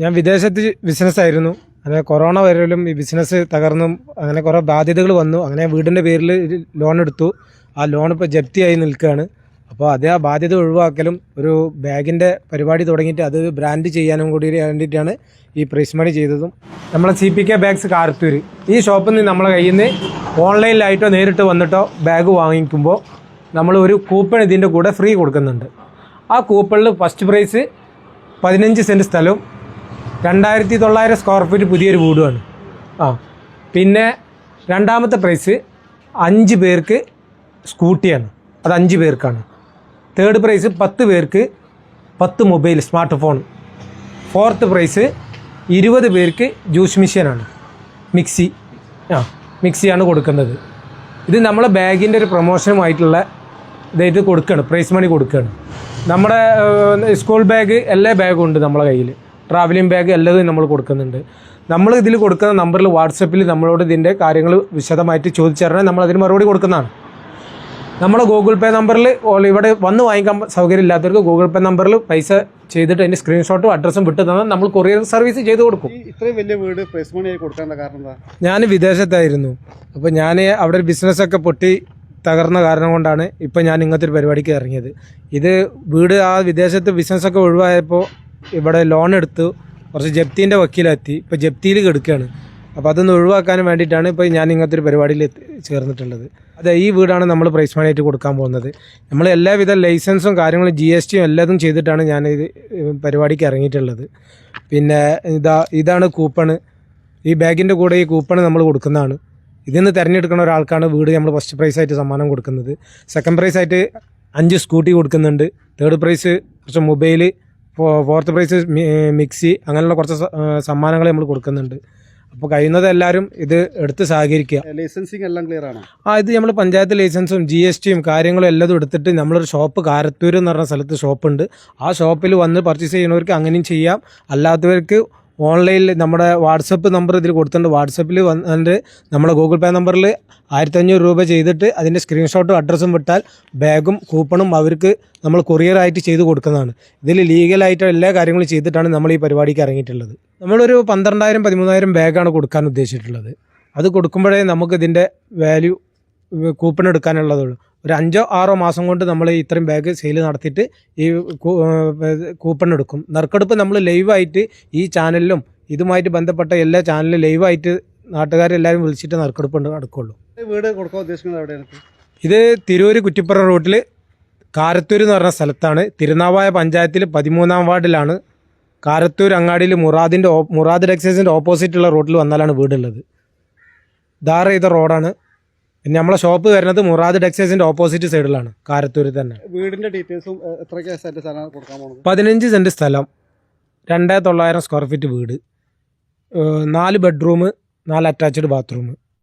ഞാൻ വിദേശത്ത് ബിസിനസ്സായിരുന്നു. അങ്ങനെ കൊറോണ വരലും ഈ ബിസിനസ് തകർന്നും അങ്ങനെ കുറേ ബാധ്യതകൾ വന്നു. അങ്ങനെ വീടിൻ്റെ പേരിൽ ലോൺ എടുത്തു. ആ ലോൺ ഇപ്പോൾ ജപ്തിയായി നിൽക്കുകയാണ്. അപ്പോൾ അതേ ആ ബാധ്യത ഒഴിവാക്കലും ഒരു ബാഗിൻ്റെ പരിപാടി തുടങ്ങിയിട്ട് അത് ബ്രാൻഡ് ചെയ്യാനും കൂടി വേണ്ടിയിട്ടാണ് ഈ പ്രൈസ് മണി ചെയ്തതും. നമ്മളെ CPK ബാഗ്സ് കാരത്തൂർ ഈ ഷോപ്പിൽ നിന്ന് നമ്മളെ കയ്യിൽ നിന്ന് ഓൺലൈനിലായിട്ടോ നേരിട്ട് വന്നിട്ടോ ബാഗ് വാങ്ങിക്കുമ്പോൾ നമ്മൾ ഒരു കൂപ്പൺ ഇതിൻ്റെ കൂടെ ഫ്രീ കൊടുക്കുന്നുണ്ട്. ആ കൂപ്പണിൽ ഫസ്റ്റ് പ്രൈസ് 15 സെൻറ്റ് സ്ഥലവും 2900 സ്ക്വയർ ഫീറ്റ് പുതിയൊരു വീടുമാണ്. പിന്നെ രണ്ടാമത്തെ പ്രൈസ് 5 പേർക്ക് സ്കൂട്ടിയാണ്, അത് 5 പേർക്കാണ്. തേർഡ് പ്രൈസ് 10 പേർക്ക് 10 mobile smart phone. Fourth price 20 പേർക്ക് ജ്യൂസ് മെഷീനാണ്, മിക്സിയാണ് കൊടുക്കുന്നത്. ഇത് നമ്മളെ ബാഗിൻ്റെ ഒരു പ്രൊമോഷനുമായിട്ടുള്ള ഇതായിട്ട് കൊടുക്കുകയാണ്, പ്രൈസ് മണി കൊടുക്കുകയാണ്. നമ്മുടെ സ്കൂൾ ബാഗ് എല്ലാ ബാഗും ഉണ്ട് നമ്മളെ കയ്യിൽ, ട്രാവലിംഗ് ബാഗ് എല്ലാതും നമ്മൾ കൊടുക്കുന്നുണ്ട്. നമ്മൾ ഇതിൽ കൊടുക്കുന്ന നമ്പറിൽ വാട്സപ്പിൽ നമ്മളോട് ഇതിൻ്റെ കാര്യങ്ങൾ വിശദമായിട്ട് ചോദിച്ചറിഞ്ഞാൽ നമ്മൾ അതിന് മറുപടി കൊടുക്കുന്നതാണ്. നമ്മളെ ഗൂഗിൾ പേ നമ്പറിൽ ഇവിടെ വന്ന് വാങ്ങിക്കാൻ സൗകര്യം ഇല്ലാത്തവർക്ക് ഗൂഗിൾ പേ നമ്പറിൽ പൈസ ചെയ്തിട്ട് അതിൻ്റെ സ്ക്രീൻഷോട്ടും അഡ്രസ്സും വിട്ട് തന്നാൽ നമ്മൾ കൊറിയർ സർവീസ് ചെയ്ത് കൊടുക്കും. ഇത്രയും വലിയ വീട് പ്രൈസ് മണിയായി കൊടുക്കേണ്ട കാരണം എന്താ? ഞാൻ വിദേശത്തായിരുന്നു. അപ്പോൾ ഞാൻ അവിടെ ഒരു ബിസിനസ്സൊക്കെ പൊട്ടി തകർന്ന കാരണം കൊണ്ടാണ് ഇപ്പോൾ ഞാൻ ഇങ്ങനത്തെ ഒരു പരിപാടിക്ക് ഇറങ്ങിയത്. ഇത് വീട് ആ വിദേശത്ത് ബിസിനസ്സൊക്കെ ഒഴിവായപ്പോൾ ഇവിടെ ലോൺ എടുത്തു, കുറച്ച് ജപ്തിൻ്റെ വക്കീലെത്തി, ഇപ്പോൾ ജപ്തിയിൽ കിടക്കുകയാണ്. അപ്പോൾ അതൊന്ന് ഒഴിവാക്കാൻ വേണ്ടിയിട്ടാണ് ഇപ്പോൾ ഞാൻ ഇങ്ങനത്തെ ഒരു പരിപാടിയിൽ ചേർന്നിട്ടുള്ളത്. അതെ, ഈ വീടാണ് നമ്മൾ പ്രൈസ് മണിയായിട്ട് കൊടുക്കാൻ പോകുന്നത്. നമ്മൾ എല്ലാവിധ ലൈസൻസും കാര്യങ്ങളും GST എല്ലാതും ചെയ്തിട്ടാണ് ഞാൻ ഇത് പരിപാടിക്ക് ഇറങ്ങിയിട്ടുള്ളത്. പിന്നെ ഇതാണ് കൂപ്പണ്. ഈ ബാഗിൻ്റെ കൂടെ ഈ കൂപ്പണ് നമ്മൾ കൊടുക്കുന്നതാണ്. ഇതിൽ നിന്ന് തിരഞ്ഞെടുക്കുന്ന ഒരാൾക്കാണ് വീട് നമ്മൾ ഫസ്റ്റ് പ്രൈസായിട്ട് സമ്മാനം കൊടുക്കുന്നത്. സെക്കൻഡ് പ്രൈസായിട്ട് 5 സ്കൂട്ടി കൊടുക്കുന്നുണ്ട്. തേർഡ് പ്രൈസ് കുറച്ച് മൊബൈൽ, ഫോർത്ത് പ്രൈസ് മിക്സി, അങ്ങനെയുള്ള കുറച്ച് സമ്മാനങ്ങൾ നമ്മൾ കൊടുക്കുന്നുണ്ട്. അപ്പോൾ കഴിയുന്നത് എല്ലാവരും ഇത് എടുത്ത് സഹകരിക്കുക. ലൈസൻസിങ് എല്ലാം ക്ലിയർ ആണ്? ഇത് നമ്മൾ പഞ്ചായത്ത് ലൈസൻസും GSTയും കാര്യങ്ങളും എല്ലാം എടുത്തിട്ട് നമ്മളൊരു ഷോപ്പ് കാരത്തൂർ എന്ന് പറഞ്ഞ സ്ഥലത്ത് ഷോപ്പുണ്ട്. ആ ഷോപ്പിൽ വന്ന് പർച്ചേസ് ചെയ്യുന്നവർക്ക് അങ്ങനെയും ചെയ്യാം. അല്ലാത്തവർക്ക് ഓൺലൈനിൽ നമ്മുടെ വാട്സപ്പ് നമ്പർ ഇതിൽ കൊടുത്തിട്ടുണ്ട്. വാട്സപ്പിൽ വന്നിട്ട് നമ്മുടെ ഗൂഗിൾ പേ നമ്പറിൽ 1500 രൂപ ചെയ്തിട്ട് അതിൻ്റെ സ്ക്രീൻഷോട്ടും അഡ്രസ്സും വിട്ടാൽ ബാഗും കൂപ്പണും അവർക്ക് നമ്മൾ കൊറിയറായിട്ട് ചെയ്ത് കൊടുക്കുന്നതാണ്. ഇതിൽ ലീഗലായിട്ട് എല്ലാ കാര്യങ്ങളും ചെയ്തിട്ടാണ് നമ്മൾ ഈ പരിപാടിക്ക് ഇറങ്ങിയിട്ടുള്ളത്. നമ്മളൊരു 12,000-13,000 ബാഗാണ് കൊടുക്കാൻ ഉദ്ദേശിച്ചിട്ടുള്ളത്. അത് കൊടുക്കുമ്പോഴേ നമുക്ക് ഇതിൻ്റെ വാല്യൂ കൂപ്പൺ എടുക്കാനുള്ളതുള്ളൂ. ഒരു 5-6 മാസം കൊണ്ട് നമ്മൾ ഇത്രയും ബാഗ് സെയിൽ നടത്തിയിട്ട് ഈ കൂപ്പൺ എടുക്കും. നറുക്കെടുപ്പ് നമ്മൾ ലൈവായിട്ട് ഈ ചാനലിലും ഇതുമായിട്ട് ബന്ധപ്പെട്ട എല്ലാ ചാനലിലും ലൈവായിട്ട് നാട്ടുകാരെല്ലാവരും വിളിച്ചിട്ട് നറുക്കെടുപ്പ് നടക്കുള്ളൂ. വീട് കൊടുക്കാൻ ഉദ്ദേശിക്കുന്നത് എവിടെയാണ്? ഇത് തിരൂർ കുറ്റിപ്പുറം റൂട്ടിൽ കാരത്തൂർ എന്ന് പറഞ്ഞ സ്ഥലത്താണ്. തിരുനാവായ പഞ്ചായത്തിൽ 13-ാം വാർഡിലാണ്. കാരത്തൂർ അങ്ങാടിയിൽ മുറാദ് ടെക്സ്റ്റൈൽസിൻ്റെ ഓപ്പോസിറ്റുള്ള റോഡിൽ വന്നാലാണ് വീടുള്ളത്. ധാർ ചെയ്ത റോഡാണ്. പിന്നെ നമ്മളെ ഷോപ്പ് വരുന്നത് മുറാദ് ടെക്സ്റ്റൈൽസിൻ്റെ ഓപ്പോസിറ്റ് സൈഡിലാണ്, കാരത്തൂർ തന്നെ. വീടിൻ്റെ ഡീറ്റെയിൽസും എത്രയ്ക്ക് സെൻറ്റ് സ്ഥലം കൊടുക്കാൻ പോകുന്നത്? 15 സെൻറ്റ് സ്ഥലം, 2900 സ്ക്വയർ ഫീറ്റ് വീട്, 4 ബെഡ്റൂം, 4 അറ്റാച്ച്ഡ് ബാത്റൂം.